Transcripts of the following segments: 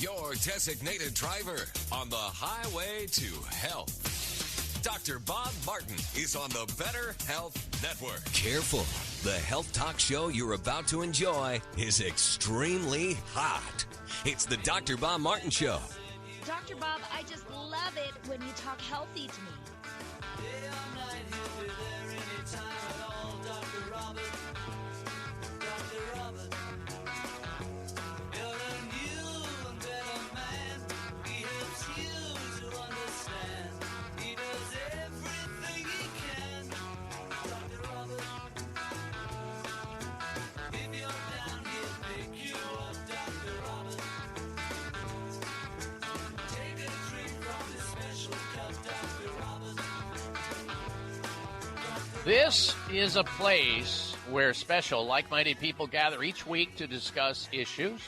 your designated driver on the highway to health. Dr. Bob Martin is on the Better Health Network. Careful. The health talk show you're about to enjoy is extremely hot. It's the Dr. Bob Martin Show. Dr. Bob, I just love it when you talk healthy to me. Day or night, he'll be there anytime at all. Dr. Robert, Dr. Robert. You're a new and better man. He helps you to understand. He does everything he can. Dr. Robert. If you're down, he'll pick you up. Dr. Robert. Take a drink from his special cup. Dr. Robert. This is a place where special, like-minded people gather each week to discuss issues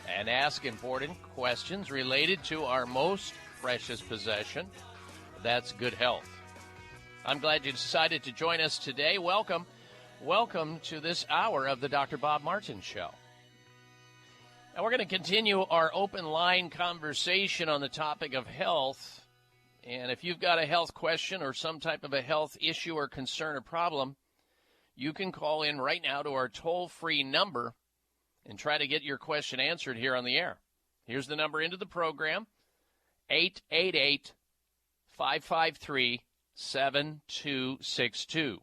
and ask important questions related to our most precious possession. That's good health. I'm glad you decided to join us today. Welcome. Welcome to this hour of the Dr. Bob Martin Show. Now, we're going to continue our open line conversation on the topic of health. And if you've got a health question or some type of a health issue or concern or problem, you can call in right now to our toll-free number and try to get your question answered here on the air. Here's the number into the program, 888-553-7262.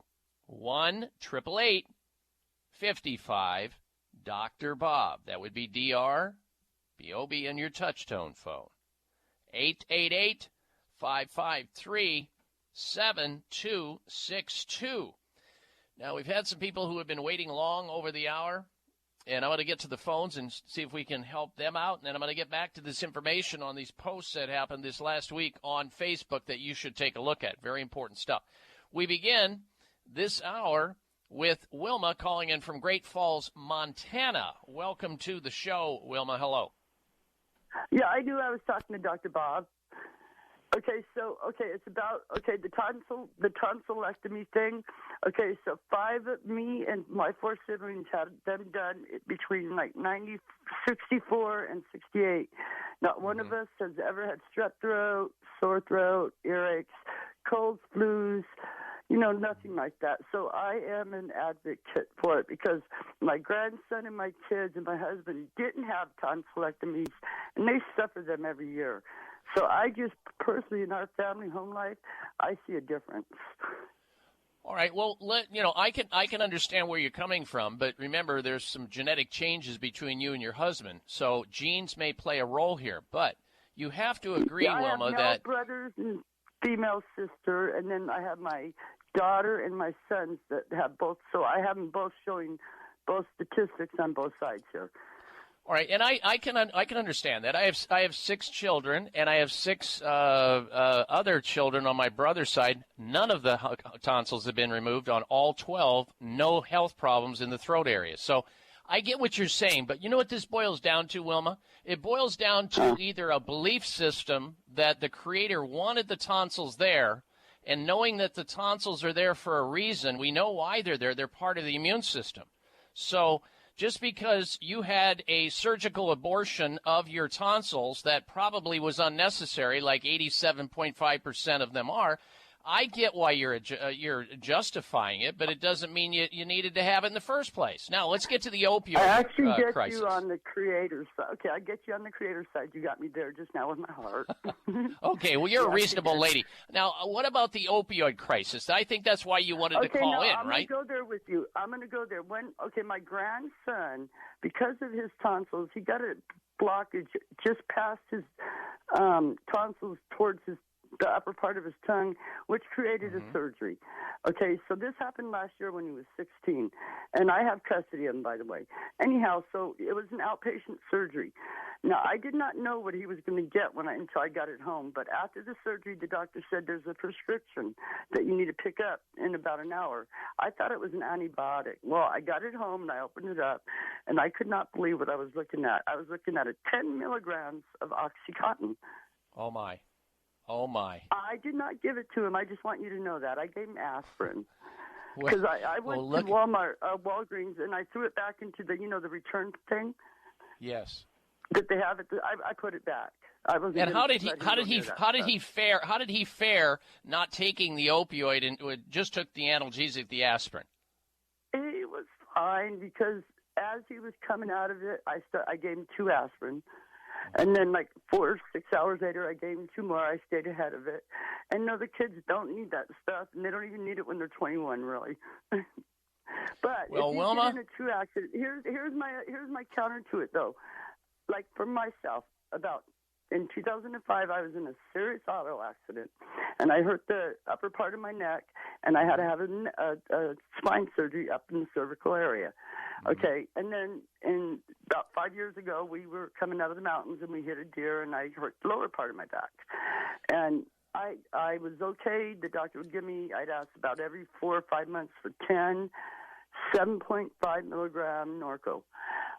1-888-55 Dr. Bob. That would be D-R-B-O-B in your touch-tone phone. 888-553-7262. Now, we've had some people who have been waiting long over the hour, and I'm going to get to the phones and see if we can help them out. And then I'm going to get back to this information on these posts that happened this last week on Facebook that you should take a look at. Very important stuff. We begin this hour with Wilma calling in from Great Falls, Montana. Welcome to the show, Wilma. Hello. Yeah, I knew I was talking to Dr. Bob. It's about, the tonsillectomy thing. Okay, so me and my 4 siblings had them done between 64 and 68. Not one of us has ever had strep throat, sore throat, earaches, colds, flus, nothing like that. So I am an advocate for it because my grandson and my kids and my husband didn't have tonsillectomies, and they suffer them every year. So I just personally, in our family home life, I see a difference. All right. Well, I can understand where you're coming from, but remember, there's some genetic changes between you and your husband, so genes may play a role here. But you have to agree, Wilma, I have that brothers and female sister, and then I have my daughter and my sons that have both. So I have them both showing both statistics on both sides here. All right, and I can understand that. I have 6 children, and I have 6 other children on my brother's side. None of the tonsils have been removed. On all 12, no health problems in the throat area. So I get what you're saying, but you know what this boils down to, Wilma? It boils down to either a belief system that the Creator wanted the tonsils there, and knowing that the tonsils are there for a reason, we know why they're there. They're part of the immune system. So just because you had a surgical abortion of your tonsils that probably was unnecessary, like 87.5% of them are, I get why you're justifying it, but it doesn't mean you needed to have it in the first place. Now, let's get to the opioid I actually get crisis. you on the Creator's side. Okay, I get you on the Creator's side. You got me there just now with my heart. Okay, well, you're a reasonable lady. Now, what about the opioid crisis? I think that's why you wanted to call in, I'm right? I'm going to go there with you. I'm going to go there. My grandson, because of his tonsils, he got a blockage just past his tonsils towards the upper part of his tongue, which created a surgery. Okay, so this happened last year when he was 16, and I have custody of him, by the way. Anyhow, so it was an outpatient surgery. Now, I did not know what he was going to get until I got it home, but after the surgery, the doctor said there's a prescription that you need to pick up in about an hour. I thought it was an antibiotic. Well, I got it home, and I opened it up, and I could not believe what I was looking at. I was looking at 10 milligrams of Oxycontin. Oh, my. Oh, my. I did not give it to him. I just want you to know that. I gave him aspirin. Because I went to Walmart, Walgreens, and I threw it back into the return thing. Yes. That they have it. I put it back. I wasn't. And how did he fare not taking the opioid and just took the analgesic, the aspirin? He was fine because as he was coming out of it, I gave him 2 aspirin, and then like 4 or 6 hours later, I gave him 2 more. I stayed ahead of it, and no, the kids don't need that stuff, and they don't even need it when they're 21, really. But well, if you Wilma, get in a true accident, here's my counter to it though. Like for myself, in 2005, I was in a serious auto accident, and I hurt the upper part of my neck, and I had to have a spine surgery up in the cervical area. Okay, and then about 5 years ago, we were coming out of the mountains, and we hit a deer, and I hurt the lower part of my back. And I was okay. The doctor would give me, I'd ask about every 4 or 5 months for 7.5 milligram Norco.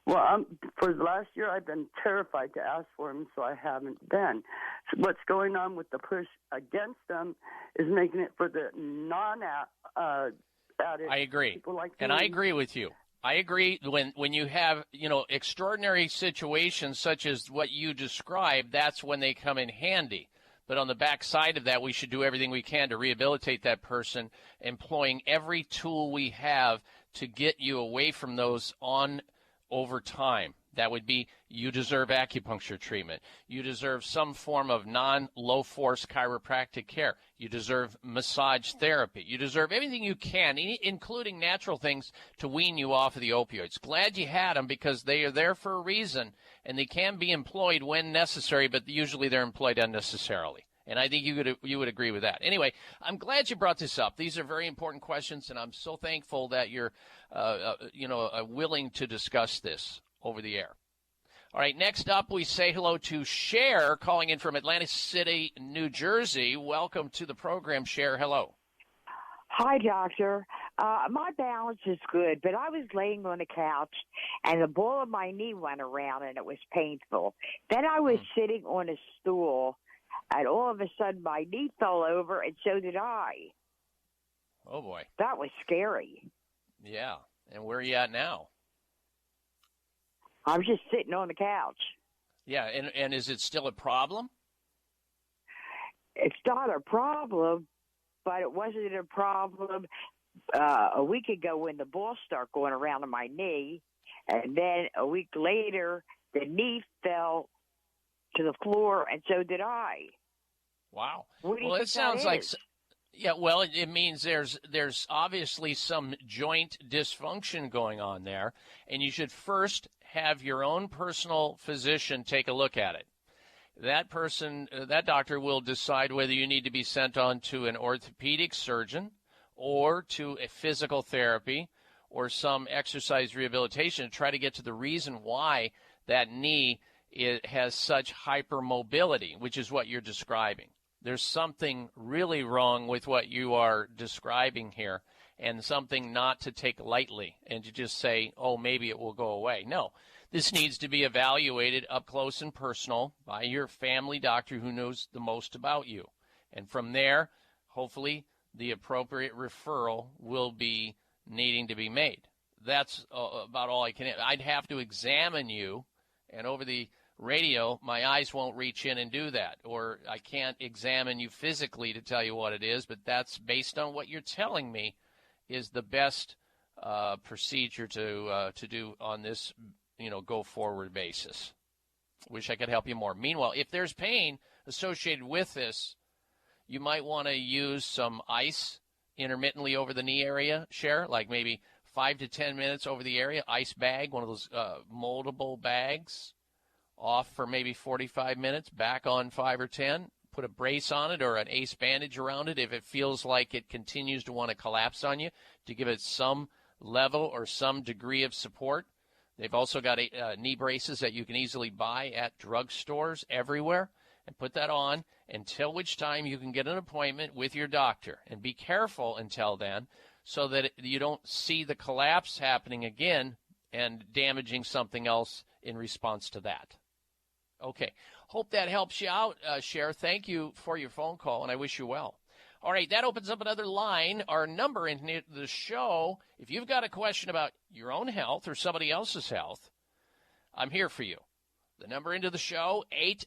Well, for the last year, I've been terrified to ask for them, so I haven't been. So what's going on with the push against them is making it for the non-addict. I agree, people like and I agree with you. I agree. When you have extraordinary situations such as what you described, that's when they come in handy. But on the back side of that, we should do everything we can to rehabilitate that person, employing every tool we have to get you away from those over time. That would be, you deserve acupuncture treatment. You deserve some form of non-low-force chiropractic care. You deserve massage therapy. You deserve everything you can, including natural things, to wean you off of the opioids. Glad you had them because they are there for a reason, and they can be employed when necessary, but usually they're employed unnecessarily. And I think you would agree with that. Anyway, I'm glad you brought this up. These are very important questions, and I'm so thankful that you're willing to discuss this over the air. All right, next up, we say hello to Cher, calling in from Atlantic City, New Jersey. Welcome to the program, Cher. Hello. Hi, doctor. My balance is good, but I was laying on the couch, and the ball of my knee went around, and it was painful. Then I was sitting on a stool, and all of a sudden my knee fell over, and so did I. Oh, boy. That was scary. Yeah. And where are you at now? I'm just sitting on the couch. Yeah, and is it still a problem? It's not a problem, but it wasn't a problem a week ago when the balls started going around on my knee, and then a week later the knee fell to the floor, and so did I. Wow. What do you well, think it sounds that like is? Yeah, well, it means there's obviously some joint dysfunction going on there, and you should first have your own personal physician take a look at it. That doctor will decide whether you need to be sent on to an orthopedic surgeon or to a physical therapy or some exercise rehabilitation to try to get to the reason why that knee has such hypermobility, which is what you're describing. There's something really wrong with what you are describing here, and something not to take lightly and to just say, oh, maybe it will go away. No, this needs to be evaluated up close and personal by your family doctor who knows the most about you. And from there, hopefully, the appropriate referral will be needing to be made. That's about all I can. I'd have to examine you, and over the radio, my eyes won't reach in and do that, or I can't examine you physically to tell you what it is, but that's based on what you're telling me is the best procedure to do on this, go forward basis. Wish I could help you more. Meanwhile, if there's pain associated with this, you might want to use some ice intermittently over the knee area, Cher, like maybe 5 to 10 minutes over the area, ice bag, one of those moldable bags, off for maybe 45 minutes, back on 5 or 10, put a brace on it or an ace bandage around it if it feels like it continues to want to collapse on you, to give it some level or some degree of support. They've also got knee braces that you can easily buy at drugstores everywhere, and put that on until which time you can get an appointment with your doctor. And be careful until then so that you don't see the collapse happening again and damaging something else in response to that. Okay. Hope that helps you out, Cher. Thank you for your phone call, and I wish you well. All right, that opens up another line. Our number in the show, if you've got a question about your own health or somebody else's health, I'm here for you. The number into the show,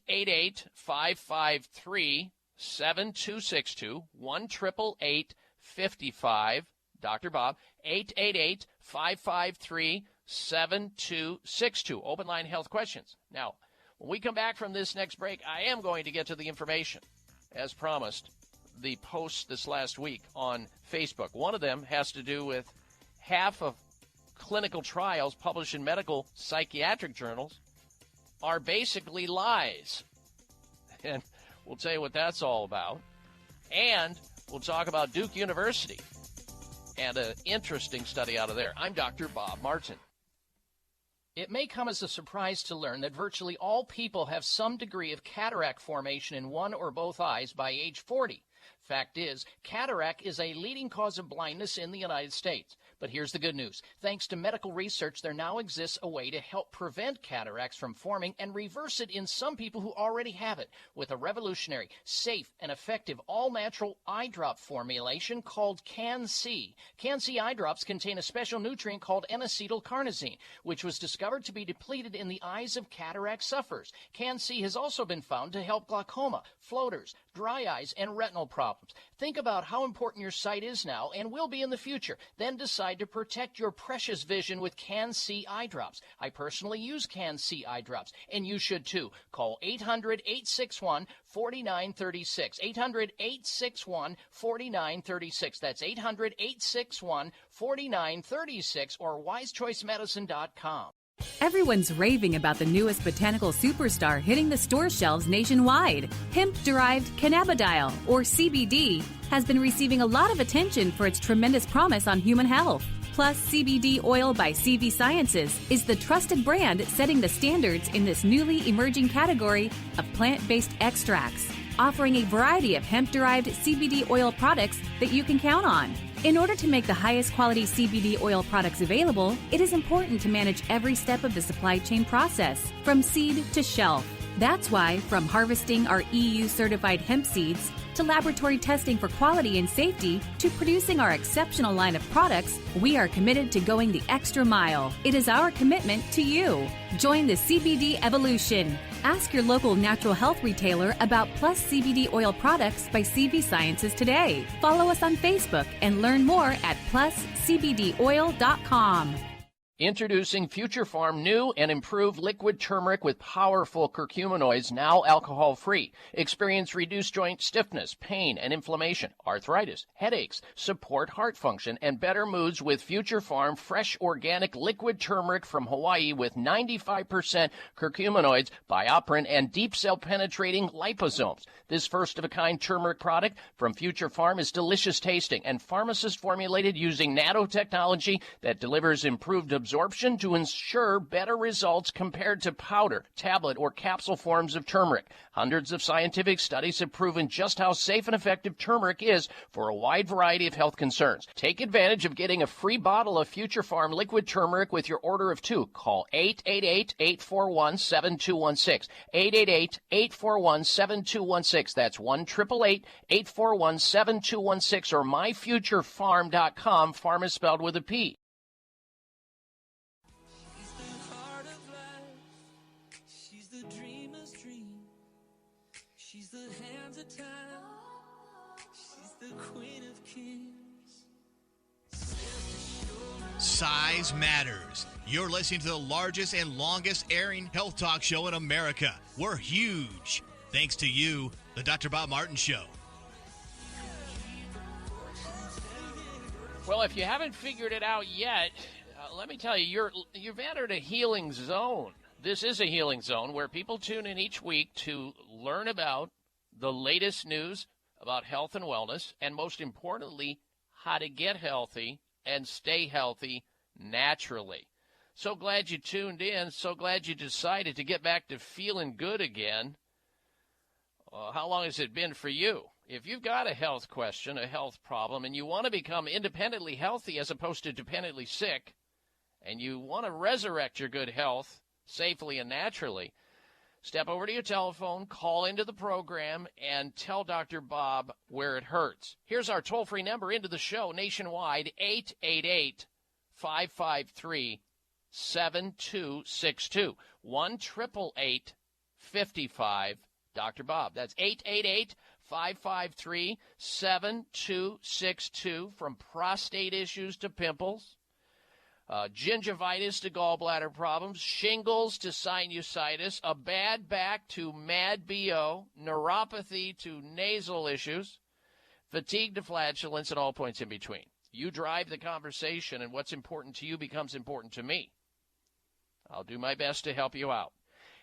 888-553-7262, 1-888-55, Dr. Bob, 888-553-7262. Open line health questions. Now, when we come back from this next break, I am going to get to the information, as promised, the posts this last week on Facebook. One of them has to do with half of clinical trials published in medical psychiatric journals are basically lies. And we'll tell you what that's all about. And we'll talk about Duke University and an interesting study out of there. I'm Dr. Bob Martin. It may come as a surprise to learn that virtually all people have some degree of cataract formation in one or both eyes by age 40. Fact is, cataract is a leading cause of blindness in the United States. But here's the good news. Thanks to medical research, there now exists a way to help prevent cataracts from forming and reverse it in some people who already have it with a revolutionary, safe, and effective all-natural eye drop formulation called Can-C. Can-C eye drops contain a special nutrient called N-acetylcarnosine, which was discovered to be depleted in the eyes of cataract sufferers. Can-C has also been found to help glaucoma, floaters, dry eyes, and retinal problems. Think about how important your sight is now and will be in the future. Then decide to protect your precious vision with Can-C eye drops. I personally use Can-C eye drops, and you should too. Call 800-861-4936. 800-861-4936. That's 800-861-4936 or wisechoicemedicine.com. Everyone's raving about the newest botanical superstar hitting the store shelves nationwide. Hemp-derived cannabidiol, or CBD, has been receiving a lot of attention for its tremendous promise on human health. Plus, CBD Oil by CV Sciences is the trusted brand setting the standards in this newly emerging category of plant-based extracts, offering a variety of hemp-derived CBD oil products that you can count on. In order to make the highest quality CBD oil products available, it is important to manage every step of the supply chain process, from seed to shelf. That's why, from harvesting our EU-certified hemp seeds, to laboratory testing for quality and safety, to producing our exceptional line of products, we are committed to going the extra mile. It is our commitment to you. Join the CBD evolution. Ask your local natural health retailer about Plus CBD oil products by CV Sciences today. Follow us on Facebook and learn more at pluscbdoil.com. Introducing Future Farm new and improved liquid turmeric with powerful curcuminoids, now alcohol-free. Experience reduced joint stiffness, pain, and inflammation, arthritis, headaches, support heart function, and better moods with Future Farm fresh organic liquid turmeric from Hawaii with 95% curcuminoids, bioperin, and deep cell penetrating liposomes. This first-of-a-kind turmeric product from Future Farm is delicious tasting and pharmacist formulated using nanotechnology that delivers improved absorption to ensure better results compared to powder, tablet, or capsule forms of turmeric. Hundreds of scientific studies have proven just how safe and effective turmeric is for a wide variety of health concerns. Take advantage of getting a free bottle of Future Farm liquid turmeric with your order of 2. Call 888-841-7216. 888-841-7216. That's 1-888-841-7216 or myfuturefarm.com. Farm is spelled with a P. She's the dreamer's dream. She's the hands of time. She's the queen of kings. Size matters. You're listening to the largest and longest airing health talk show in America. We're huge. Thanks to you, the Dr. Bob Martin Show. Well, if you haven't figured it out yet, let me tell you, you've entered a healing zone. This is a healing zone where people tune in each week to learn about the latest news about health and wellness, and most importantly, how to get healthy and stay healthy naturally. So glad you tuned in. So glad you decided to get back to feeling good again. How long has it been for you? If you've got a health question, a health problem, and you want to become independently healthy as opposed to dependently sick, and you want to resurrect your good health safely and naturally, step over to your telephone, call into the program, and tell Dr. Bob where it hurts. Here's our toll-free number into the show nationwide, 888-553-7262. 888-553-7262. 1-888-55 Dr. Bob. That's 888-553-7262. From prostate issues to pimples, gingivitis to gallbladder problems, shingles to sinusitis, a bad back to mad BO, neuropathy to nasal issues, fatigue to flatulence, and all points in between. You drive the conversation, and what's important to you becomes important to me. I'll do my best to help you out.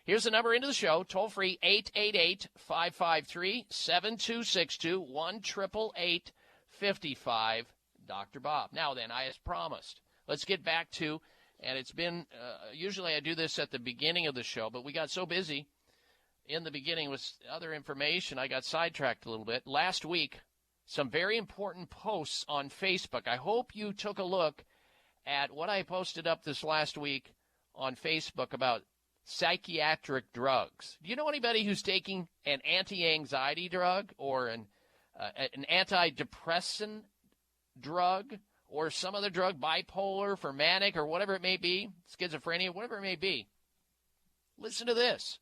Here's the number into the show, toll-free, 888-553-7262, 1-888-55 Dr. Bob. Now then, as promised, let's get back to, and it's been, usually I do this at the beginning of the show, but we got so busy in the beginning with other information, I got sidetracked a little bit. Last week, some very important posts on Facebook. I hope you took a look at what I posted up this last week on Facebook about psychiatric drugs. Do you know anybody who's taking an anti-anxiety drug or an antidepressant drug or some other drug, bipolar for manic or whatever it may be, schizophrenia, whatever it may be? Listen to this.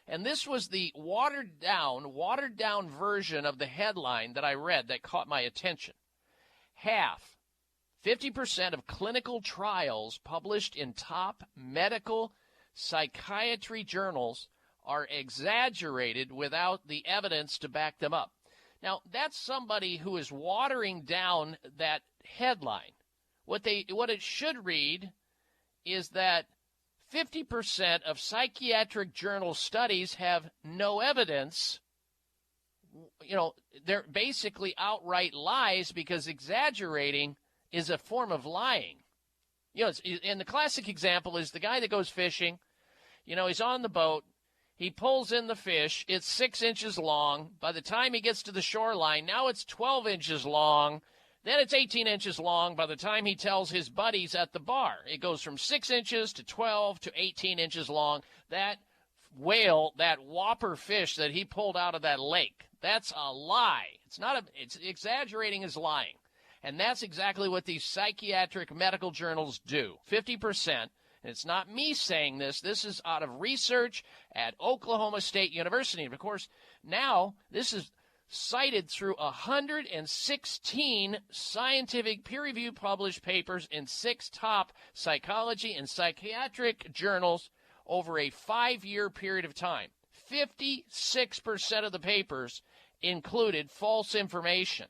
And this was the watered down version of the headline that I read that caught my attention. 50% of clinical trials published in top medical psychiatry journals are exaggerated without the evidence to back them up. Now, that's somebody who is watering down that headline. What it should read is that 50% of psychiatric journal studies have no evidence. You know, they're basically outright lies, because exaggerating is a form of lying. You know, and the classic example is the guy that goes fishing. You know, he's on the boat. He pulls in the fish. It's 6 inches long. By the time he gets to the shoreline, now it's 12 inches long. Then it's 18 inches long by the time he tells his buddies at the bar. It goes from 6 inches to 12 to 18 inches long. That whale, that whopper fish that he pulled out of that lake, that's a lie. It's exaggerating is lying. And that's exactly what these psychiatric medical journals do. 50%, and it's not me saying this, this is out of research at Oklahoma State University. And of course, now this is cited through 116 scientific peer-reviewed published papers in 6 top psychology and psychiatric journals over a 5-year period of time. 56% of the papers included false information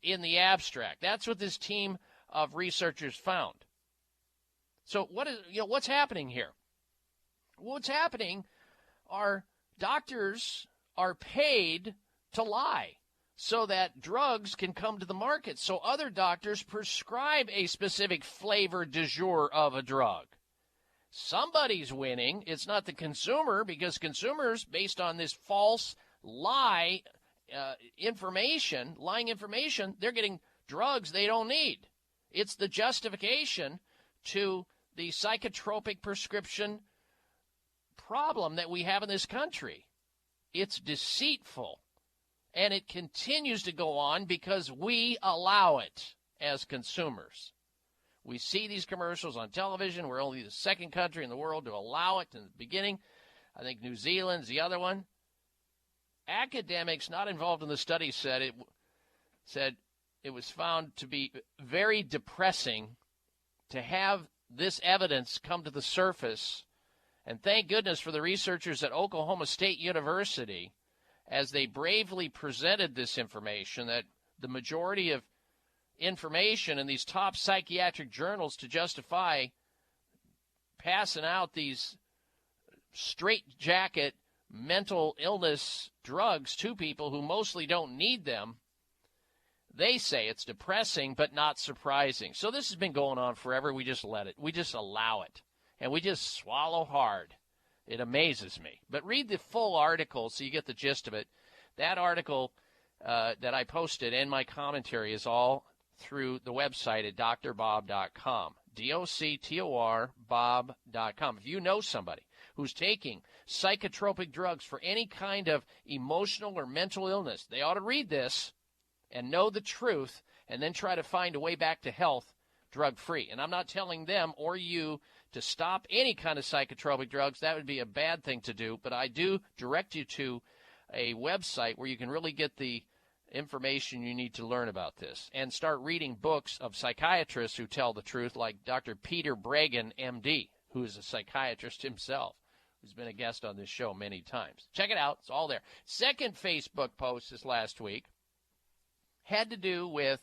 in the abstract. That's what this team of researchers found. So what's happening here? What's happening are doctors are paid to lie so that drugs can come to the market, so other doctors prescribe a specific flavor du jour of a drug. Somebody's winning. It's not the consumer, because consumers, based on this false lying information, they're getting drugs they don't need. It's the justification to the psychotropic prescription problem that we have in this country. It's deceitful. And it continues to go on because we allow it as consumers. We see these commercials on television. We're only the second country in the world to allow it in the beginning. I think New Zealand's the other one. Academics not involved in the study said it was found to be very depressing to have this evidence come to the surface. And thank goodness for the researchers at Oklahoma State University, as they bravely presented this information, that the majority of information in these top psychiatric journals to justify passing out these straitjacket mental illness drugs to people who mostly don't need them, they say it's depressing but not surprising. So this has been going on forever. We just let it. We just allow it. And we just swallow hard. It amazes me. But read the full article so you get the gist of it. That article that I posted and my commentary is all through the website at drbob.com. DOCTOR Bob.com. If you know somebody who's taking psychotropic drugs for any kind of emotional or mental illness, they ought to read this and know the truth and then try to find a way back to health drug-free. And I'm not telling them or you to stop any kind of psychotropic drugs, that would be a bad thing to do. But I do direct you to a website where you can really get the information you need to learn about this and start reading books of psychiatrists who tell the truth, like Dr. Peter Bregan, MD, who is a psychiatrist himself, who's been a guest on this show many times. Check it out. It's all there. Second Facebook post this last week had to do with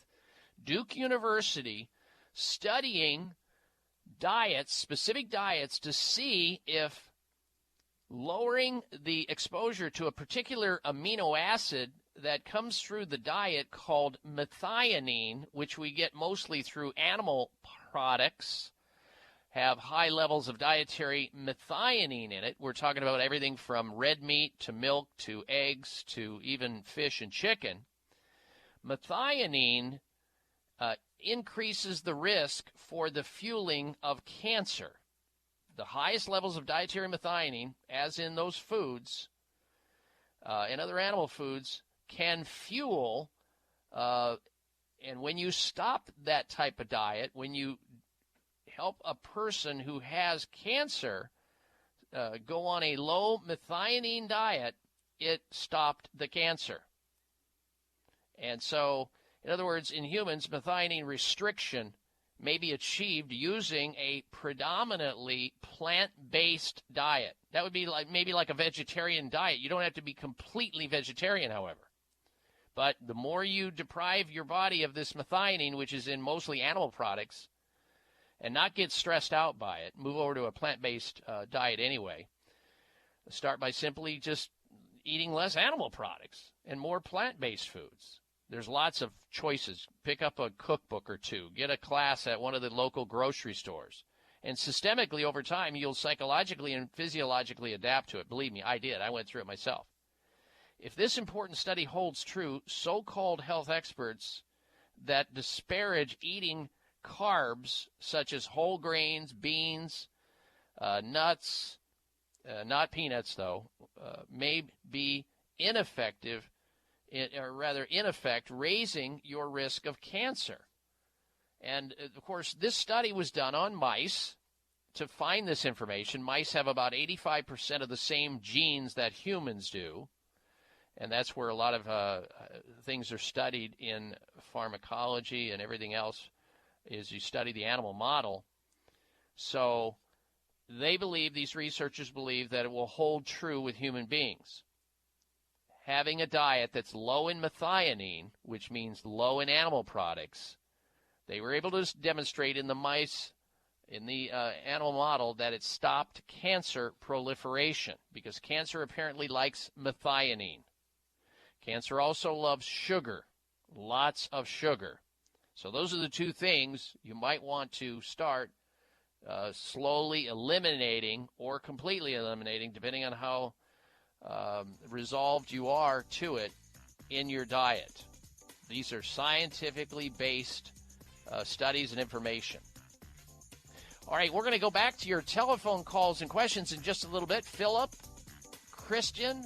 Duke University studying diets, specific diets, to see if lowering the exposure to a particular amino acid that comes through the diet called methionine, which we get mostly through animal products, have high levels of dietary methionine in it. We're talking about everything from red meat to milk to eggs to even fish and chicken. Methionine increases the risk for the fueling of cancer. The highest levels of dietary methionine, as in those foods and other animal foods, can fuel, and when you stop that type of diet, when you help a person who has cancer go on a low methionine diet, it stopped the cancer. And so, in other words, in humans, methionine restriction may be achieved using a predominantly plant-based diet. That would be like maybe like a vegetarian diet. You don't have to be completely vegetarian, however. But the more you deprive your body of this methionine, which is in mostly animal products, and not get stressed out by it, move over to a plant-based diet anyway. Start by simply just eating less animal products and more plant-based foods. There's lots of choices. Pick up a cookbook or two. Get a class at one of the local grocery stores. And systemically, over time, you'll psychologically and physiologically adapt to it. Believe me, I did. I went through it myself. If this important study holds true, so-called health experts that disparage eating carbs such as whole grains, beans, nuts, not peanuts though, may be ineffective, or rather in effect, raising your risk of cancer. And of course, this study was done on mice to find this information. Mice have about 85% of the same genes that humans do. And that's where a lot of things are studied in pharmacology and everything else, is you study the animal model. So they believe, these researchers believe, that it will hold true with human beings. Having a diet that's low in methionine, which means low in animal products, they were able to demonstrate in the mice, in the animal model, that it stopped cancer proliferation, because cancer apparently likes methionine. Cancer also loves sugar, lots of sugar. So those are the two things you might want to start slowly eliminating or completely eliminating, depending on how resolved you are to it, in your diet. These are scientifically based studies and information. All right, we're going to go back to your telephone calls and questions in just a little bit. Philip, Christian,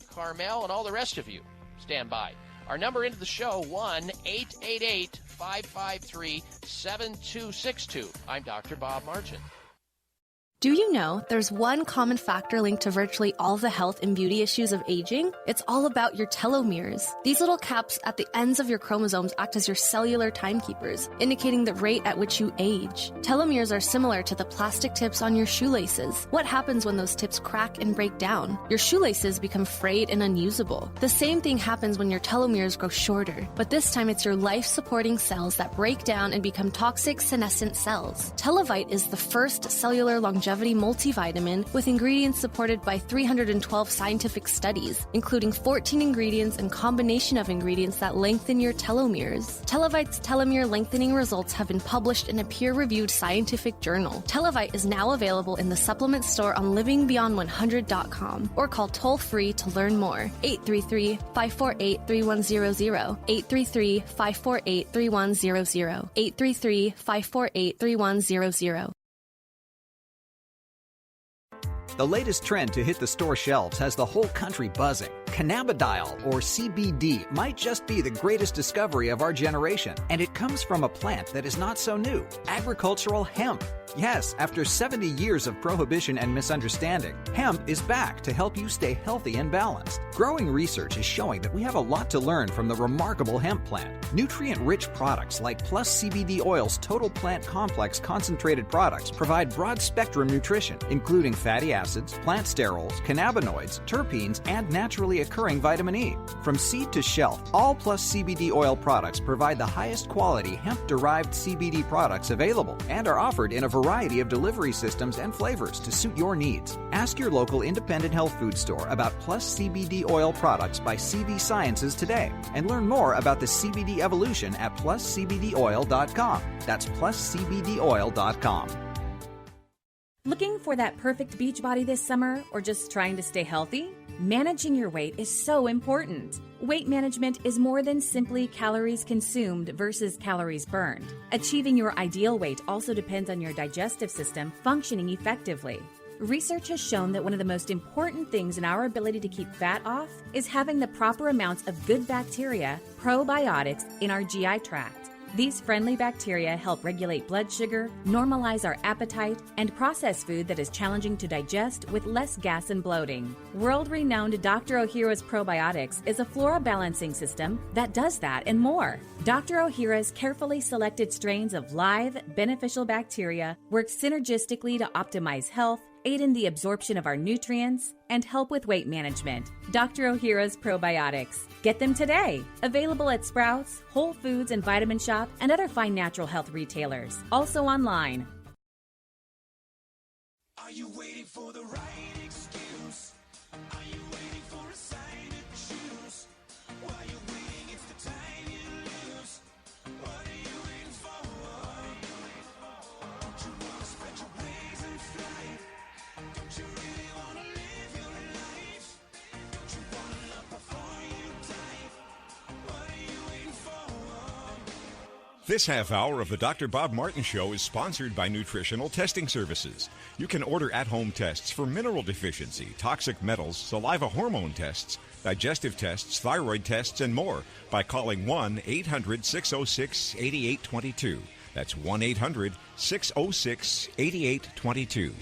Carmel, and all the rest of you. Stand by. Our number into the show, 1-888-553-7262. I'm Dr. Bob Martin. Do you know there's one common factor linked to virtually all the health and beauty issues of aging? It's all about your telomeres. These little caps at the ends of your chromosomes act as your cellular timekeepers, indicating the rate at which you age. Telomeres are similar to the plastic tips on your shoelaces. What happens when those tips crack and break down? Your shoelaces become frayed and unusable. The same thing happens when your telomeres grow shorter, but this time it's your life-supporting cells that break down and become toxic senescent cells. Telovite is the first cellular longevity multivitamin with ingredients supported by 312 scientific studies, including 14 ingredients and combination of ingredients that lengthen your telomeres. Telovite's telomere lengthening results have been published in a peer-reviewed scientific journal. Telovite is now available in the supplement store on livingbeyond100.com, or call toll-free to learn more. 833-548-3100. 833-548-3100. 833-548-3100. The latest trend to hit the store shelves has the whole country buzzing. Cannabidiol, or CBD, might just be the greatest discovery of our generation, and it comes from a plant that is not so new, agricultural hemp. Yes, after 70 years of prohibition and misunderstanding, hemp is back to help you stay healthy and balanced. Growing research is showing that we have a lot to learn from the remarkable hemp plant. Nutrient-rich products like Plus CBD Oil's Total Plant Complex concentrated products provide broad-spectrum nutrition, including fatty acids, plant sterols, cannabinoids, terpenes, and naturally occurring vitamin E. From seed to shelf, all Plus CBD Oil products provide the highest quality hemp-derived CBD products available and are offered in a variety of delivery systems and flavors to suit your needs. Ask your local independent health food store about Plus CBD Oil products by CV Sciences today and learn more about the CBD evolution at pluscbdoil.com. That's pluscbdoil.com. Looking for that perfect beach body this summer or just trying to stay healthy? Managing your weight is so important. Weight management is more than simply calories consumed versus calories burned. Achieving your ideal weight also depends on your digestive system functioning effectively. Research has shown that one of the most important things in our ability to keep fat off is having the proper amounts of good bacteria, probiotics, in our GI tract. These friendly bacteria help regulate blood sugar, normalize our appetite, and process food that is challenging to digest with less gas and bloating. World-renowned Dr. Ohhira's Probiotics is a flora balancing system that does that and more. Dr. Ohhira's carefully selected strains of live, beneficial bacteria work synergistically to optimize health, aid in the absorption of our nutrients, and help with weight management. Dr. Ohhira's Probiotics. Get them today. Available at Sprouts, Whole Foods and Vitamin Shop, and other fine natural health retailers. Also online. Are you waiting for the right excuse? Are you waiting for a sign to choose? While you're waiting, it's the time you lose. What are you waiting for? Don't you want to spread your wings and fly? Don't you really want to live your life? Don't you want to love before you die? What are you waiting for? This half hour of the Dr. Bob Martin Show is sponsored by Nutritional Testing Services. You can order at-home tests for mineral deficiency, toxic metals, saliva hormone tests, digestive tests, thyroid tests, and more by calling 1-800-606-8822. That's 1-800-606-8822.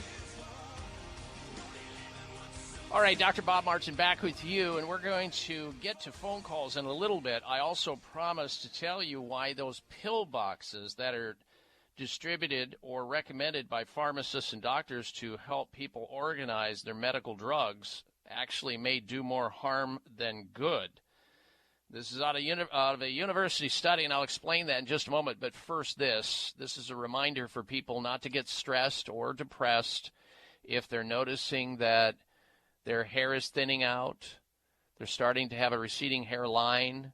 All right, Dr. Bob Martin back with you, and we're going to get to phone calls in a little bit. I also promised to tell you why those pill boxes that are distributed or recommended by pharmacists and doctors to help people organize their medical drugs actually may do more harm than good. This is out of a university study, and I'll explain that in just a moment. But first, this is a reminder for people not to get stressed or depressed if they're noticing that their hair is thinning out, they're starting to have a receding hairline,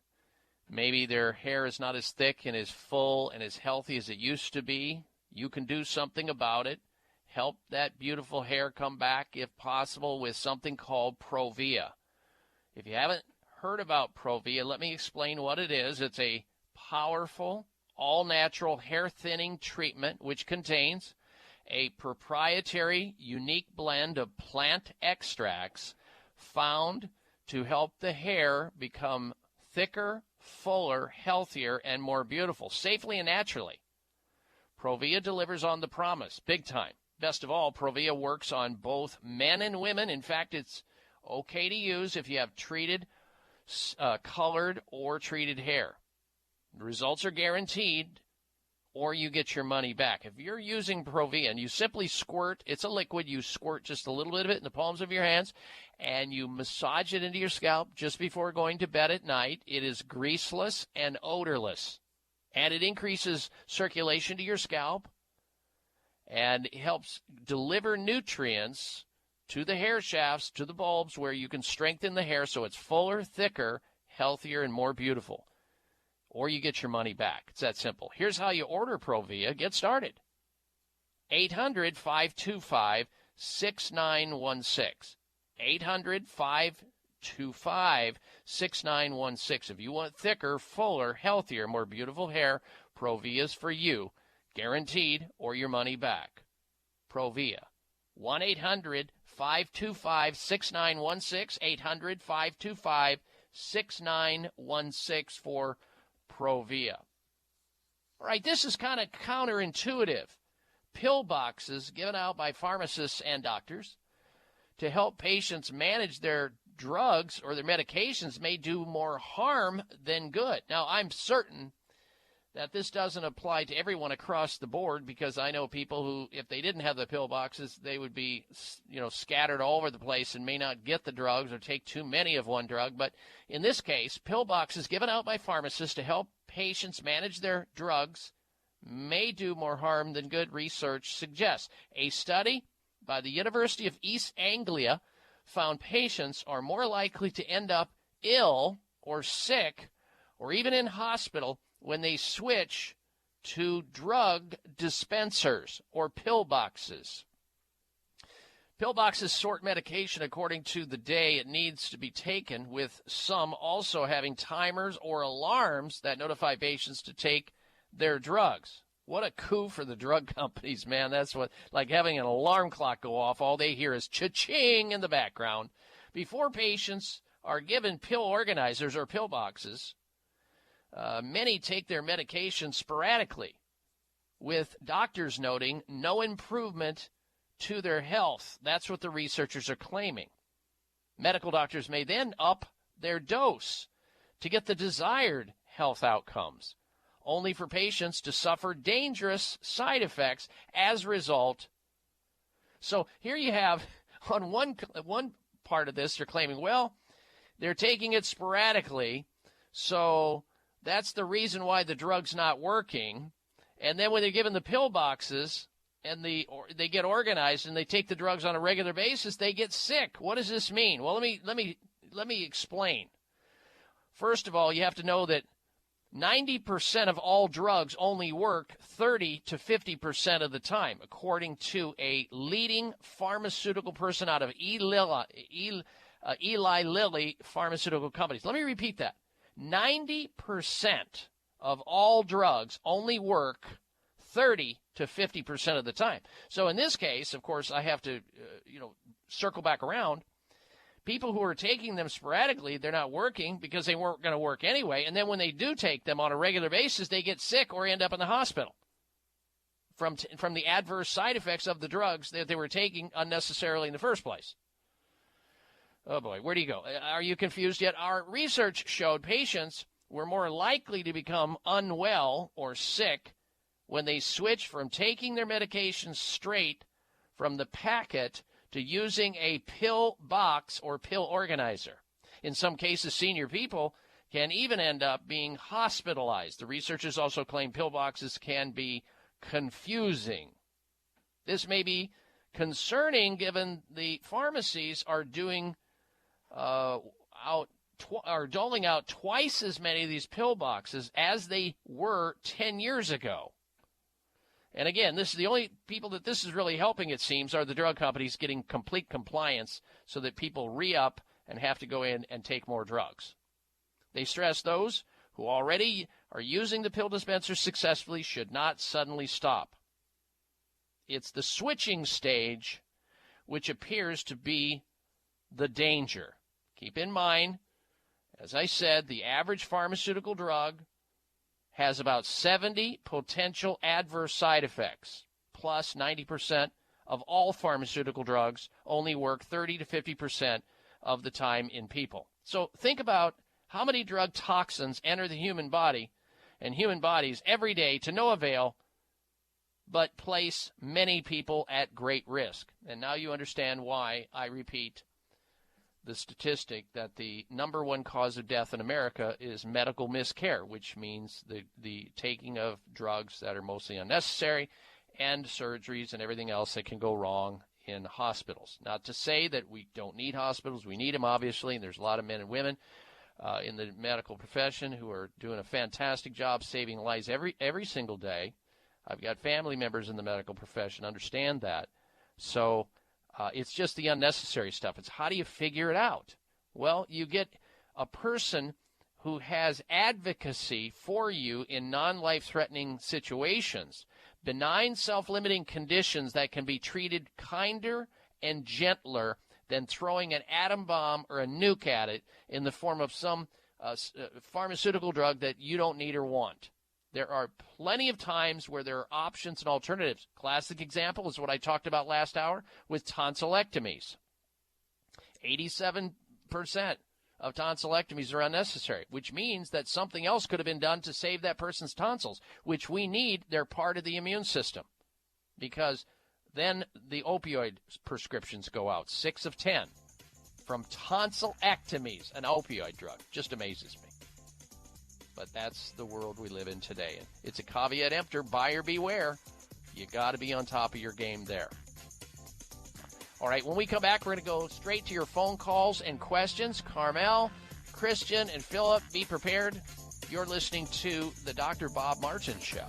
maybe their hair is not as thick and as full and as healthy as it used to be. You can do something about it. Help that beautiful hair come back, if possible, with something called Provia. If you haven't heard about Provia, let me explain what it is. It's a powerful, all-natural hair thinning treatment which contains a proprietary, unique blend of plant extracts found to help the hair become thicker, fuller, healthier, and more beautiful, safely and naturally. Provia delivers on the promise, big time. Best of all, Provia works on both men and women. In fact, it's okay to use if you have treated, colored, or treated hair. The results are guaranteed, or you get your money back. If you're using Provia and you simply squirt, it's a liquid, you squirt just a little bit of it in the palms of your hands, and you massage it into your scalp just before going to bed at night. It is greaseless and odorless, and it increases circulation to your scalp, and it helps deliver nutrients to the hair shafts, to the bulbs, where you can strengthen the hair so it's fuller, thicker, healthier, and more beautiful. Or you get your money back. It's that simple. Here's how you order Provia. Get started. 800-525-6916. 800-525-6916. If you want thicker, fuller, healthier, more beautiful hair, Provia's for you. Guaranteed, or your money back. Provia. 1-800-525-6916, 800-525-6916 for Provia. All right, this is kind of counterintuitive. Pill boxes given out by pharmacists and doctors to help patients manage their drugs or their medications may do more harm than good. Now, I'm certain that this doesn't apply to everyone across the board, because I know people who, if they didn't have the pill boxes, they would be, scattered all over the place and may not get the drugs or take too many of one drug. But in this case, pill boxes given out by pharmacists to help patients manage their drugs may do more harm than good, research suggests. A study by the University of East Anglia found patients are more likely to end up ill or sick or even in hospital when they switch to drug dispensers or pill boxes. Pill boxes sort medication according to the day it needs to be taken, with some also having timers or alarms that notify patients to take their drugs. What a coup for the drug companies, man. That's what, like having an alarm clock go off, all they hear is cha-ching in the background. Before patients are given pill organizers or pill boxes, many take their medication sporadically, with doctors noting no improvement to their health. That's what the researchers are claiming. Medical doctors may then up their dose to get the desired health outcomes, only for patients to suffer dangerous side effects as a result. So here you have, on one part of this, they're claiming, well, they're taking it sporadically, so that's the reason why the drug's not working. And then when they're given the pill boxes and they get organized and they take the drugs on a regular basis, they get sick. What does this mean? Well, let me explain. First of all, you have to know that 90% of all drugs only work 30 to 50% of the time, according to a leading pharmaceutical person out of Eli Lilly Pharmaceutical Companies. Let me repeat that. 90% of all drugs only work 30 to 50% of the time. So in this case, of course, I have to, circle back around. People who are taking them sporadically, they're not working because they weren't going to work anyway. And then when they do take them on a regular basis, they get sick or end up in the hospital from the adverse side effects of the drugs that they were taking unnecessarily in the first place. Oh, boy, where do you go? Are you confused yet? Our research showed patients were more likely to become unwell or sick when they switch from taking their medications straight from the packet to using a pill box or pill organizer. In some cases, senior people can even end up being hospitalized. The researchers also claim pill boxes can be confusing. This may be concerning given the pharmacies are doling out twice as many of these pill boxes as they were 10 years ago. And again, this is the only people that this is really helping, it seems, are the drug companies getting complete compliance so that people re-up and have to go in and take more drugs. They stress those who already are using the pill dispenser successfully should not suddenly stop. It's the switching stage which appears to be the danger. Keep in mind, as I said, the average pharmaceutical drug has about 70 potential adverse side effects, plus 90% of all pharmaceutical drugs only work 30 to 50% of the time in people. So think about how many drug toxins enter the human body and human bodies every day to no avail, but place many people at great risk. And now you understand why I repeat the statistic that the number one cause of death in America is medical miscare, which means the taking of drugs that are mostly unnecessary and surgeries and everything else that can go wrong in hospitals. Not to say that we don't need hospitals. We need them, obviously, and there's a lot of men and women in the medical profession who are doing a fantastic job saving lives every single day. I've got family members in the medical profession, understand that. So it's just the unnecessary stuff. It's how do you figure it out? Well, you get a person who has advocacy for you in non-life-threatening situations, benign self-limiting conditions that can be treated kinder and gentler than throwing an atom bomb or a nuke at it in the form of some pharmaceutical drug that you don't need or want. There are plenty of times where there are options and alternatives. Classic example is what I talked about last hour with tonsillectomies. 87% of tonsillectomies are unnecessary, which means that something else could have been done to save that person's tonsils, which we need. They're part of the immune system, because then the opioid prescriptions go out, 6 of 10, from tonsillectomies, an opioid drug. Just amazes me. But that's the world we live in today. And it's a caveat emptor, buyer beware. You got to be on top of your game there. All right, when we come back, we're going to go straight to your phone calls and questions. Carmel, Christian, and Philip, be prepared. You're listening to the Dr. Bob Martin Show.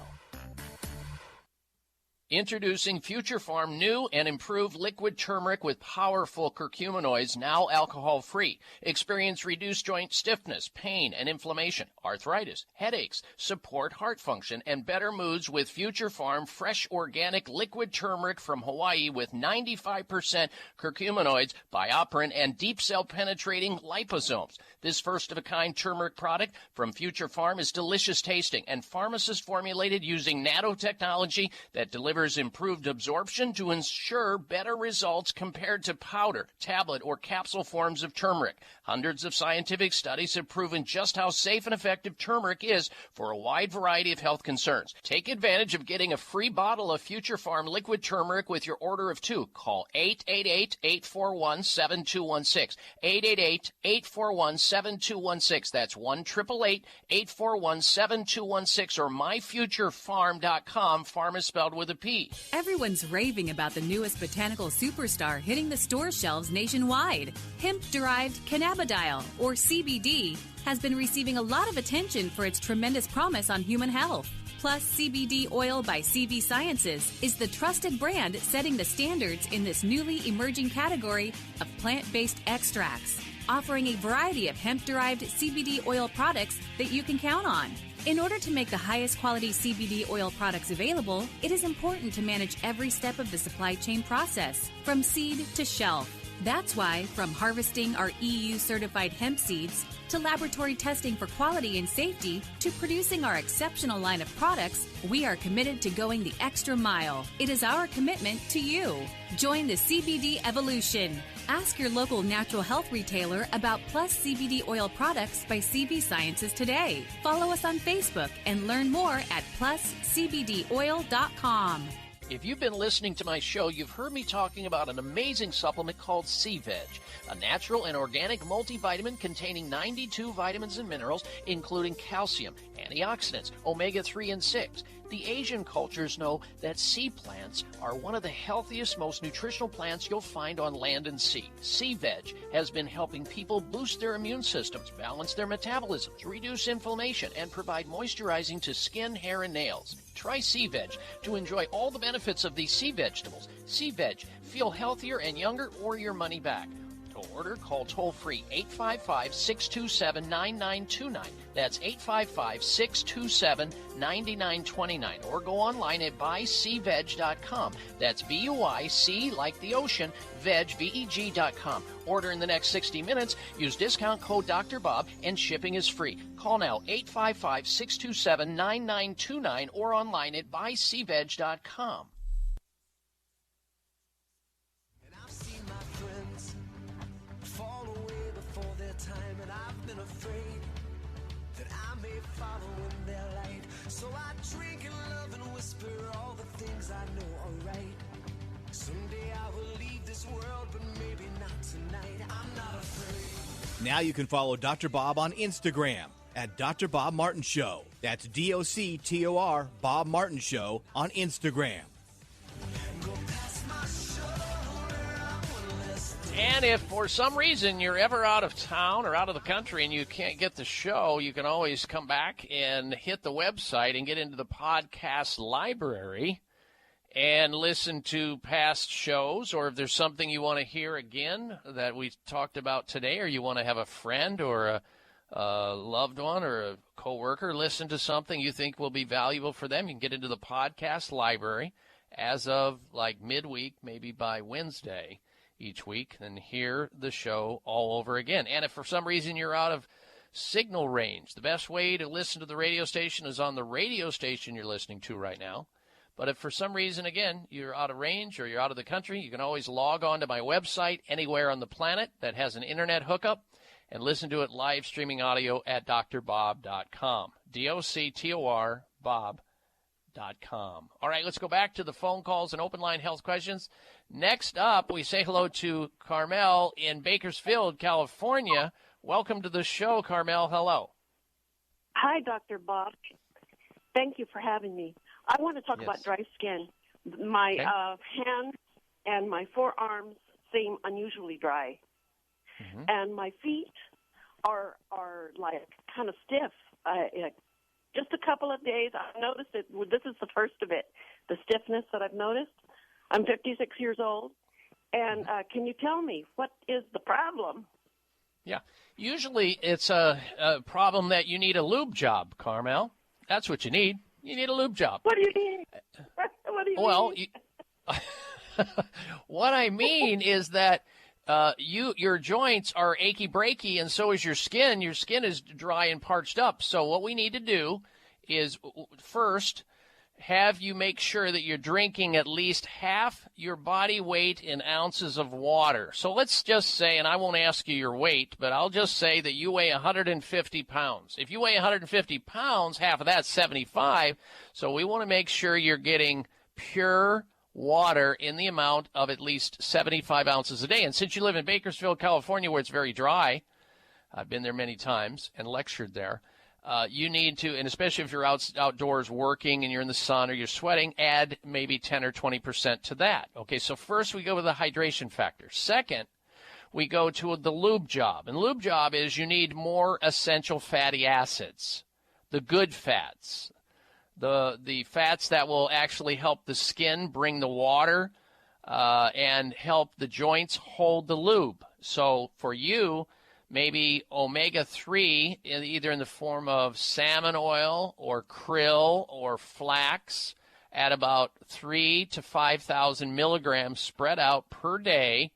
Introducing Future Farm new and improved liquid turmeric with powerful curcuminoids, now alcohol-free. Experience reduced joint stiffness, pain, and inflammation, arthritis, headaches, support heart function, and better moods with Future Farm fresh organic liquid turmeric from Hawaii with 95% curcuminoids, bioperin, and deep cell penetrating liposomes. This first-of-a-kind turmeric product from Future Farm is delicious tasting and pharmacist formulated using nanotechnology that delivers improved absorption to ensure better results compared to powder, tablet, or capsule forms of turmeric. Hundreds of scientific studies have proven just how safe and effective turmeric is for a wide variety of health concerns. Take advantage of getting a free bottle of Future Farm liquid turmeric with your order of 2. Call 888-841-7216. 888-841-7216. That's 1-888-841-7216 or myfuturefarm.com. Farm is spelled with a P. Everyone's raving about the newest botanical superstar hitting the store shelves nationwide. Hemp-derived cannabidiol, or CBD, has been receiving a lot of attention for its tremendous promise on human health. Plus, CBD Oil by CV Sciences is the trusted brand setting the standards in this newly emerging category of plant-based extracts, offering a variety of hemp-derived CBD oil products that you can count on. In order to make the highest quality CBD oil products available, it is important to manage every step of the supply chain process, from seed to shelf. That's why, from harvesting our EU-certified hemp seeds, to laboratory testing for quality and safety, to producing our exceptional line of products, we are committed to going the extra mile. It is our commitment to you. Join the CBD evolution. Ask your local natural health retailer about Plus CBD oil products by CV Sciences today. Follow us on Facebook and learn more at pluscbdoil.com. If you've been listening to my show, you've heard me talking about an amazing supplement called C-Veg, a natural and organic multivitamin containing 92 vitamins and minerals, including calcium, antioxidants, omega-3 and 6. The Asian cultures know that sea plants are one of the healthiest, most nutritional plants you'll find on land and sea. C-Veg has been helping people boost their immune systems, balance their metabolisms, reduce inflammation, and provide moisturizing to skin, hair, and nails. Try C-Veg to enjoy all the benefits of these sea vegetables. C-Veg, feel healthier and younger or your money back. To order, call toll-free 855-627-9929. That's 855-627-9929. Or go online at buycveg.com. That's B-U-I-C, like the ocean, veg, V-E-G.com. Order in the next 60 minutes. Use discount code Dr. Bob, and shipping is free. Call now, 855-627-9929, or online at buycveg.com. Now you can follow Dr. Bob on Instagram at Dr. Bob Martin Show. That's DOCTOR Bob Martin Show on Instagram. And if for some reason you're ever out of town or out of the country and you can't get the show, you can always come back and hit the website and get into the podcast library and listen to past shows, or if there's something you want to hear again that we talked about today, or you want to have a friend or a loved one or a coworker listen to something you think will be valuable for them, you can get into the podcast library as of like midweek, maybe by Wednesday each week, and hear the show all over again. And if for some reason you're out of signal range, the best way to listen to the radio station is on the radio station you're listening to right now. But if for some reason, again, you're out of range or you're out of the country, you can always log on to my website anywhere on the planet that has an internet hookup and listen to it live streaming audio at drbob.com. DOCTOR Bob.com. All right, let's go back to the phone calls and open line health questions. Next up, we say hello to Carmel in Bakersfield, California. Welcome to the show, Carmel. Hello. Hi, Dr. Bob. Thank you for having me. I want to talk about dry skin. My hands and my forearms seem unusually dry. Mm-hmm. And my feet are like kind of stiff. Just a couple of days, I noticed it. This is the first of it, the stiffness that I've noticed. I'm 56 years old. And can you tell me, what is the problem? Yeah. Usually it's a problem that you need a lube job, Carmel. That's what you need. You need a lube job. What do you mean? What do you mean? What I mean is that your joints are achy breaky, and so is your skin. Your skin is dry and parched up. So what we need to do is first have you make sure that you're drinking at least half your body weight in ounces of water. So let's just say, and I won't ask you your weight, but I'll just say that you weigh 150 pounds. If you weigh 150 pounds, half of that's 75. So we want to make sure you're getting pure water in the amount of at least 75 ounces a day. And since you live in Bakersfield, California, where it's very dry, I've been there many times and lectured there, you need to, and especially if you're outdoors working and you're in the sun or you're sweating, add maybe 10 or 20% to that. Okay, so first we go with the hydration factor. Second, we go to the lube job. And lube job is you need more essential fatty acids, the good fats, the fats that will actually help the skin bring the water and help the joints hold the lube. So for you, maybe omega-3, either in the form of salmon oil or krill or flax, at about 3,000 to 5,000 milligrams spread out per day,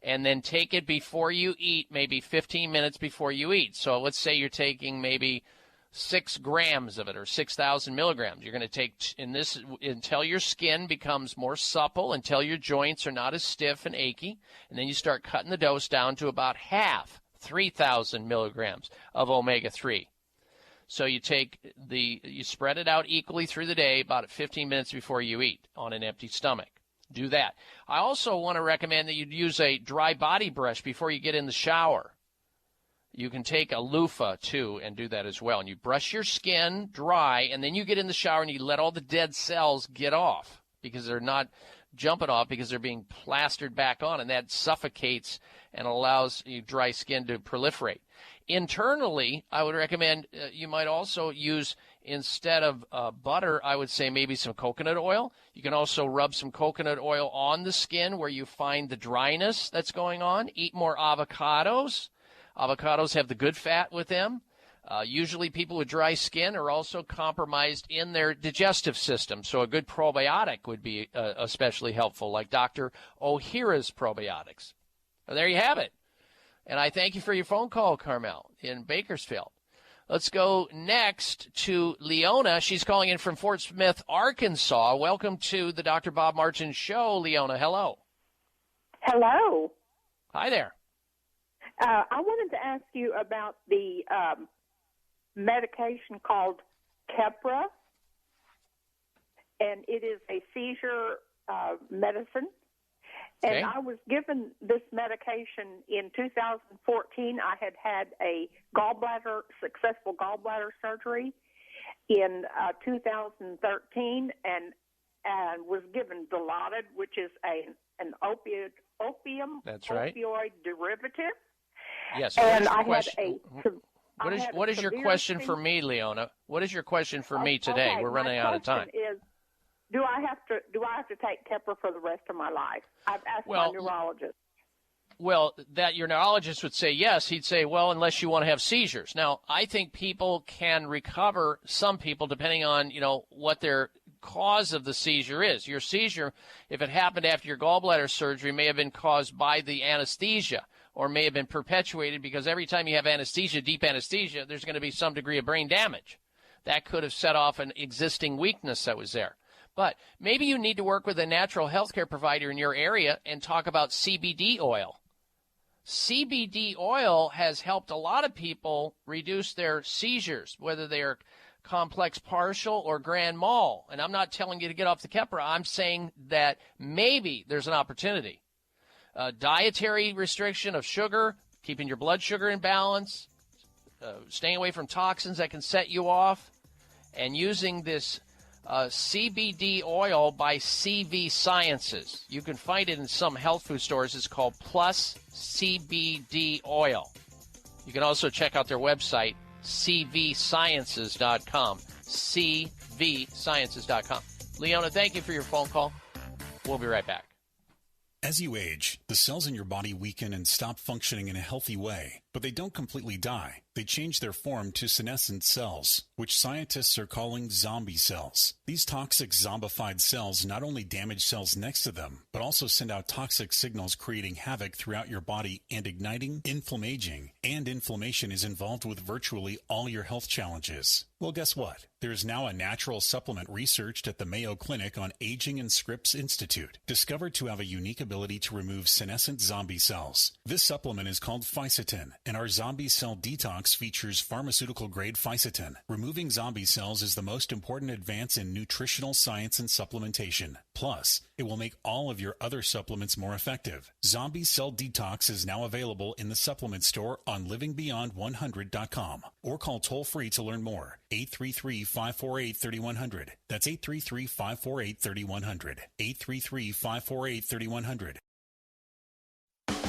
and then take it before you eat, maybe 15 minutes before you eat. So let's say you're taking maybe 6 grams of it, or 6,000 milligrams. You're going to take in this until your skin becomes more supple, until your joints are not as stiff and achy, and then you start cutting the dose down to about half, 3,000 milligrams of omega-3. So you you spread it out equally through the day, about 15 minutes before you eat on an empty stomach. Do that. I also want to recommend that you use a dry body brush before you get in the shower. You can take a loofah, too, and do that as well. And you brush your skin dry, and then you get in the shower and you let all the dead cells get off, because they're not jumping off, because they're being plastered back on, and that suffocates and allows your dry skin to proliferate. Internally, I would recommend you might also use, instead of butter, I would say maybe some coconut oil. You can also rub some coconut oil on the skin where you find the dryness that's going on. Eat more avocados. Avocados have the good fat with them. Usually people with dry skin are also compromised in their digestive system, so a good probiotic would be especially helpful, like Dr. Ohhira's probiotics. Well, there you have it. And I thank you for your phone call, Carmel, in Bakersfield. Let's go next to Leona. She's calling in from Fort Smith, Arkansas. Welcome to the Dr. Bob Martin Show, Leona. Hello. Hello. Hi there. I wanted to ask you about the medication called Keppra, and it is a seizure medicine. Okay. And I was given this medication in 2014. I had a successful gallbladder surgery in 2013, and was given Dilaudid, which is an opium. That's right. Opioid derivative. Yes. And What is your question for me, Leona? What is your question for me today? Okay, we're running out of time. My question is, do I have to take Keppra for the rest of my life? I've asked my neurologist. Well, that your neurologist would say yes. He'd say, well, unless you want to have seizures. Now, I think people can recover, some people, depending on, what their cause of the seizure is. Your seizure, if it happened after your gallbladder surgery, may have been caused by the anesthesia, or may have been perpetuated because every time you have anesthesia, deep anesthesia, there's going to be some degree of brain damage. That could have set off an existing weakness that was there. But maybe you need to work with a natural healthcare provider in your area and talk about CBD oil. CBD oil has helped a lot of people reduce their seizures, whether they are complex partial or grand mal. And I'm not telling you to get off the Keppra. I'm saying that maybe there's an opportunity. Dietary restriction of sugar, keeping your blood sugar in balance, staying away from toxins that can set you off, and using this CBD oil by CV Sciences. You can find it in some health food stores. It's called Plus CBD Oil. You can also check out their website, cvsciences.com. cvsciences.com. Leona, thank you for your phone call. We'll be right back. As you age, the cells in your body weaken and stop functioning in a healthy way, but they don't completely die. They change their form to senescent cells, which scientists are calling zombie cells. These toxic zombified cells not only damage cells next to them, but also send out toxic signals creating havoc throughout your body and igniting inflammation. And inflammation is involved with virtually all your health challenges. Well, guess what? There's now a natural supplement researched at the Mayo Clinic on Aging and Scripps Institute, discovered to have a unique ability to remove senescent zombie cells. This supplement is called Fisetin, and our zombie cell detox features pharmaceutical-grade Fisetin. Removing zombie cells is the most important advance in nutritional science and supplementation. Plus, it will make all of your other supplements more effective. Zombie Cell Detox is now available in the supplement store on livingbeyond100.com, or call toll-free to learn more. 833-548-3100. That's 833-548-3100. 833-548-3100.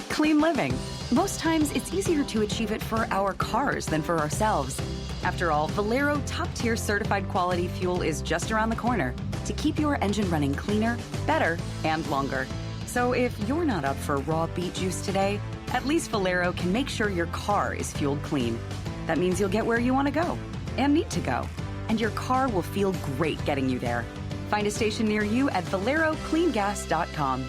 Clean living. Most times, it's easier to achieve it for our cars than for ourselves. After all, Valero top-tier certified quality fuel is just around the corner to keep your engine running cleaner, better, and longer. So if you're not up for raw beet juice today, at least Valero can make sure your car is fueled clean. That means you'll get where you want to go and need to go, and your car will feel great getting you there. Find a station near you at ValeroCleanGas.com.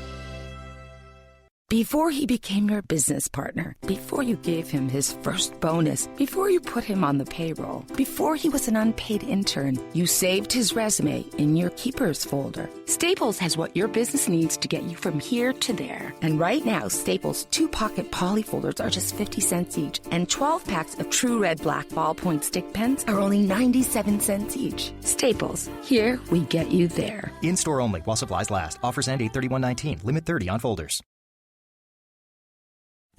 Before he became your business partner, before you gave him his first bonus, before you put him on the payroll, before he was an unpaid intern, you saved his resume in your Keepers folder. Staples has what your business needs to get you from here to there. And right now, Staples 2-pocket poly folders are just 50 cents each, and 12 packs of True Red Black ballpoint stick pens are only 97 cents each. Staples, here we get you there. In-store only while supplies last. Offers end 8/31/19. Limit 30 on folders.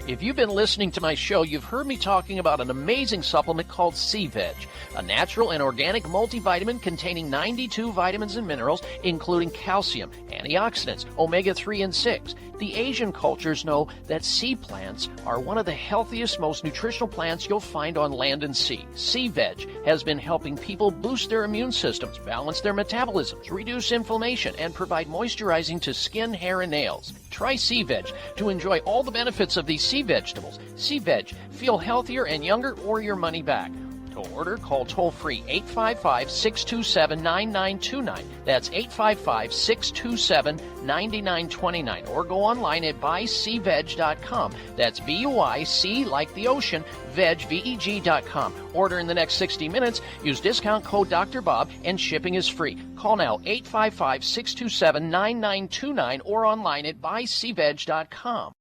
If you've been listening to my show, you've heard me talking about an amazing supplement called C-Veg, a natural and organic multivitamin containing 92 vitamins and minerals, including calcium, antioxidants, omega-3 and 6. The Asian cultures know that sea plants are one of the healthiest, most nutritional plants you'll find on land and sea. C-Veg has been helping people boost their immune systems, balance their metabolisms, reduce inflammation, and provide moisturizing to skin, hair, and nails. Try C-Veg to enjoy all the benefits of these sea vegetables. C-Veg. Feel healthier and younger or your money back. To order, call toll-free 855-627-9929. That's 855-627-9929. Or go online at buycveg.com. That's B-U-I-C like the ocean, veg, V-E-G.com. Order in the next 60 minutes. Use discount code Dr. Bob, and shipping is free. Call now 855-627-9929 or online at buycveg.com.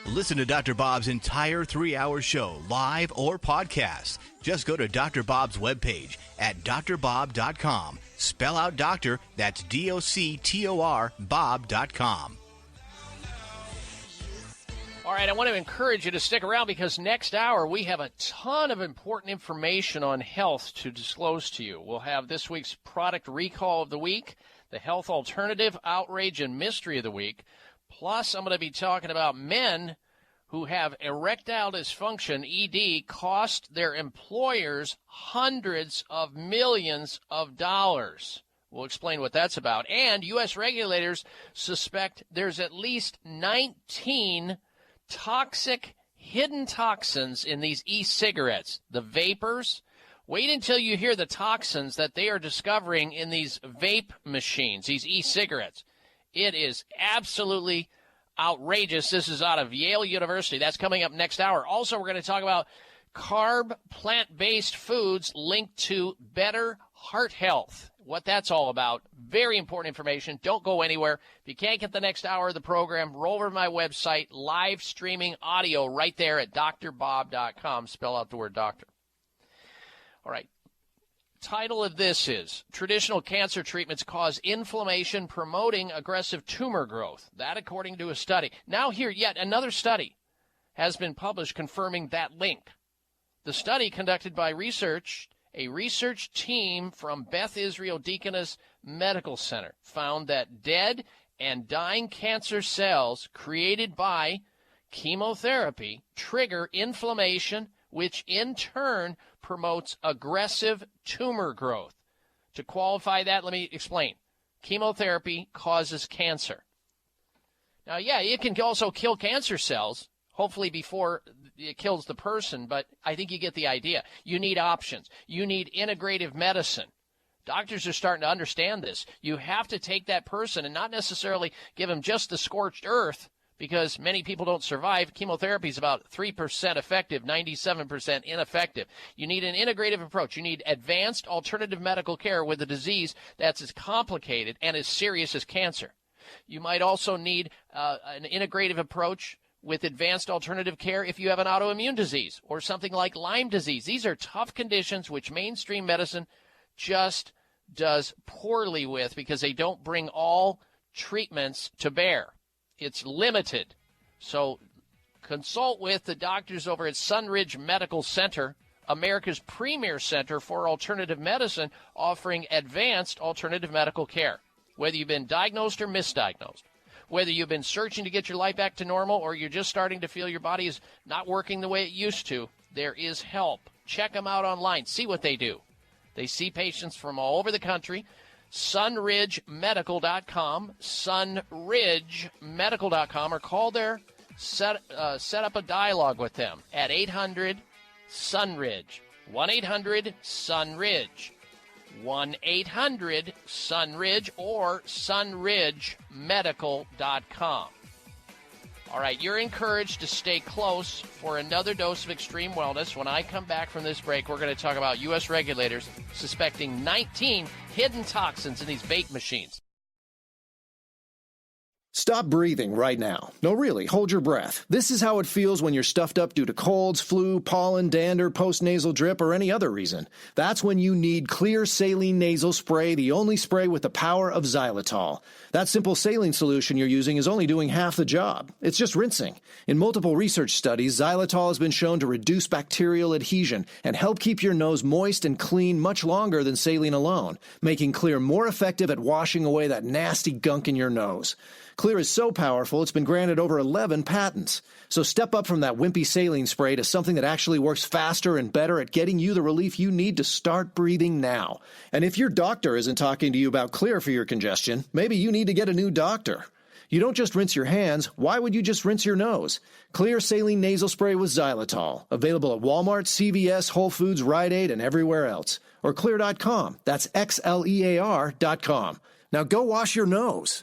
Listen to Dr. Bob's entire 3-hour show, live or podcast. Just go to Dr. Bob's webpage at drbob.com. Spell out doctor, that's D-O-C-T-O-R, bob.com. All right, I want to encourage you to stick around because next hour we have a ton of important information on health to disclose to you. We'll have this week's product recall of the week, the health alternative, outrage, and mystery of the week. Plus, I'm going to be talking about men who have erectile dysfunction, ED, cost their employers hundreds of millions of dollars. We'll explain what that's about. And U.S. regulators suspect there's at least 19 toxic hidden toxins in these e-cigarettes, the vapors. Wait until you hear the toxins that they are discovering in these vape machines, these e-cigarettes. It is absolutely outrageous. This is out of Yale University. That's coming up next hour. Also, we're going to talk about carb plant-based foods linked to better heart health. What that's all about. Very important information. Don't go anywhere. If you can't get the next hour of the program, roll over to my website, live streaming audio right there at drbob.com. Spell out the word doctor. All right. Title of this is Traditional Cancer Treatments Cause Inflammation Promoting Aggressive Tumor Growth. That according to a study. Now here, yet another study has been published confirming that link. The study conducted by a research team from Beth Israel Deaconess Medical Center found that dead and dying cancer cells created by chemotherapy trigger inflammation, which in turn promotes aggressive tumor growth. To qualify that, let me explain. Chemotherapy causes cancer. Now, yeah, it can also kill cancer cells, hopefully before it kills the person, but I think you get the idea. You need options. You need integrative medicine. Doctors are starting to understand this. You have to take that person and not necessarily give them just the scorched earth, because many people don't survive. Chemotherapy is about 3% effective, 97% ineffective. You need an integrative approach. You need advanced alternative medical care with a disease that's as complicated and as serious as cancer. You might also need an integrative approach with advanced alternative care if you have an autoimmune disease or something like Lyme disease. These are tough conditions which mainstream medicine just does poorly with because they don't bring all treatments to bear. It's limited. So consult with the doctors over at Sunridge Medical Center, America's premier center for alternative medicine, offering advanced alternative medical care. Whether you've been diagnosed or misdiagnosed, whether you've been searching to get your life back to normal or you're just starting to feel your body is not working the way it used to, there is help. Check them out online. See what they do. They see patients from all over the country. sunridgemedical.com, sunridgemedical.com, or call there, set up a dialogue with them at 800-SUNRIDGE, 1-800-SUNRIDGE, 1-800-SUNRIDGE, or sunridgemedical.com. All right, you're encouraged to stay close for another dose of extreme wellness. When I come back from this break, we're going to talk about U.S. regulators suspecting 19 hidden toxins in these vape machines. Stop breathing right now. No, really, hold your breath. This is how it feels when you're stuffed up due to colds, flu, pollen, dander, postnasal drip, or any other reason. That's when you need Clear Saline Nasal Spray, the only spray with the power of xylitol. That simple saline solution you're using is only doing half the job. It's just rinsing. In multiple research studies, xylitol has been shown to reduce bacterial adhesion and help keep your nose moist and clean much longer than saline alone, making Clear more effective at washing away that nasty gunk in your nose. Clear is so powerful, it's been granted over 11 patents. So step up from that wimpy saline spray to something that actually works faster and better at getting you the relief you need to start breathing now. And if your doctor isn't talking to you about Clear for your congestion, maybe you need to get a new doctor. You don't just rinse your hands. Why would you just rinse your nose? Clear Saline Nasal Spray with xylitol. Available at Walmart, CVS, Whole Foods, Rite Aid, and everywhere else. Or Clear.com. That's XLEAR.com. Now go wash your nose.